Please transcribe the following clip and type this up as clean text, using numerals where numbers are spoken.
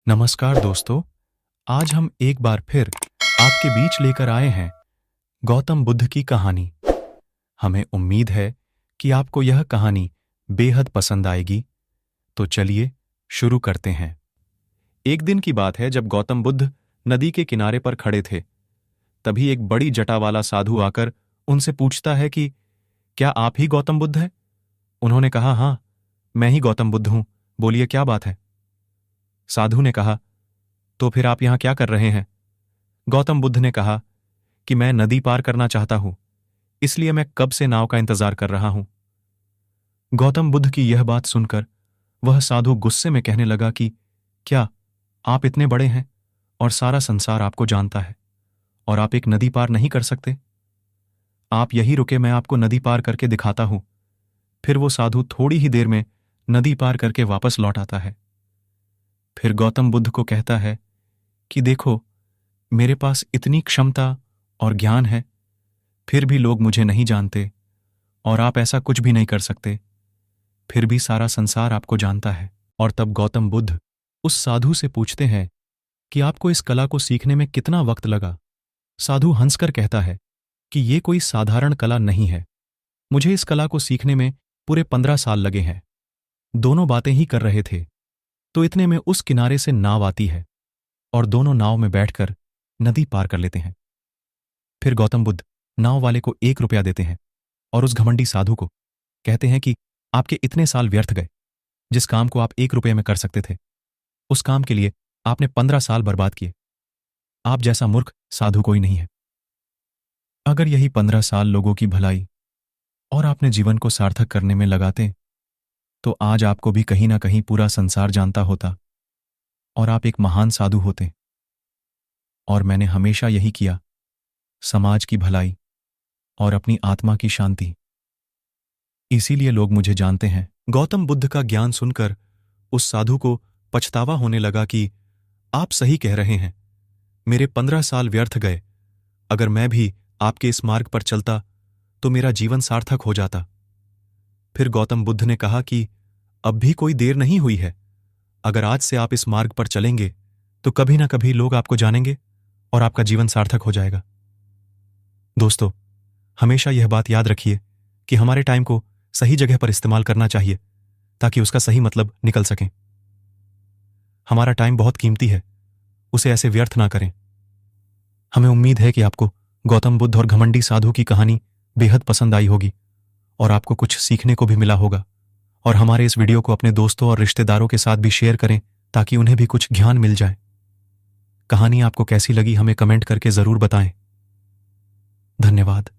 नमस्कार दोस्तों। आज हम एक बार फिर आपके बीच लेकर आए हैं गौतम बुद्ध की कहानी। हमें उम्मीद है कि आपको यह कहानी बेहद पसंद आएगी। तो चलिए शुरू करते हैं। एक दिन की बात है जब गौतम बुद्ध नदी के किनारे पर खड़े थे। तभी एक बड़ी जटा वाला साधु आकर उनसे पूछता है कि क्या आप ही गौतम बुद्ध हैं? उन्होंने कहा, हाँ, मैं ही गौतम बुद्ध हूं। बोलिए, क्या बात है? साधु ने कहा, तो फिर आप यहां क्या कर रहे हैं? गौतम बुद्ध ने कहा कि मैं नदी पार करना चाहता हूं, इसलिए मैं कब से नाव का इंतजार कर रहा हूं। गौतम बुद्ध की यह बात सुनकर वह साधु गुस्से में कहने लगा कि क्या आप इतने बड़े हैं और सारा संसार आपको जानता है और आप एक नदी पार नहीं कर सकते? आप यहीं रुके, मैं आपको नदी पार करके दिखाता हूं। फिर वो साधु थोड़ी ही देर में नदी पार करके वापस लौट आता है। फिर गौतम बुद्ध को कहता है कि देखो, मेरे पास इतनी क्षमता और ज्ञान है, फिर भी लोग मुझे नहीं जानते और आप ऐसा कुछ भी नहीं कर सकते। फिर भी सारा संसार आपको जानता है। और तब गौतम बुद्ध उस साधु से पूछते हैं कि आपको इस कला को सीखने में कितना वक्त लगा? साधु हंसकर कहता है कि ये कोई साधारण कला नहीं है। मुझे इस कला को सीखने में पूरे 15 साल लगे हैं। दोनों बातें ही कर रहे थे तो इतने में उस किनारे से नाव आती है और दोनों नाव में बैठकर नदी पार कर लेते हैं। फिर गौतम बुद्ध नाव वाले को 1 रुपया देते हैं और उस घमंडी साधु को कहते हैं कि आपके इतने साल व्यर्थ गए। जिस काम को आप 1 रुपये में कर सकते थे, उस काम के लिए आपने 15 साल बर्बाद किए। आप जैसा मूर्ख साधु कोई नहीं है। अगर यही 15 साल लोगों की भलाई और आपने जीवन को सार्थक करने में लगाते तो आज आपको भी कहीं ना कहीं पूरा संसार जानता होता और आप एक महान साधु होते। और मैंने हमेशा यही किया, समाज की भलाई और अपनी आत्मा की शांति। इसीलिए लोग मुझे जानते हैं। गौतम बुद्ध का ज्ञान सुनकर उस साधु को पछतावा होने लगा कि आप सही कह रहे हैं, मेरे 15 साल व्यर्थ गए। अगर मैं भी आपके इस मार्ग पर चलता तो मेरा जीवन सार्थक हो जाता। फिर गौतम बुद्ध ने कहा कि अब भी कोई देर नहीं हुई है। अगर आज से आप इस मार्ग पर चलेंगे तो कभी ना कभी लोग आपको जानेंगे और आपका जीवन सार्थक हो जाएगा। दोस्तों, हमेशा यह बात याद रखिए कि हमारे टाइम को सही जगह पर इस्तेमाल करना चाहिए ताकि उसका सही मतलब निकल सके। हमारा टाइम बहुत कीमती है, उसे ऐसे व्यर्थ ना करें। हमें उम्मीद है कि आपको गौतम बुद्ध और घमंडी साधु की कहानी बेहद पसंद आई होगी और आपको कुछ सीखने को भी मिला होगा। और हमारे इस वीडियो को अपने दोस्तों और रिश्तेदारों के साथ भी शेयर करें ताकि उन्हें भी कुछ ज्ञान मिल जाए। कहानी आपको कैसी लगी हमें कमेंट करके जरूर बताएं। धन्यवाद।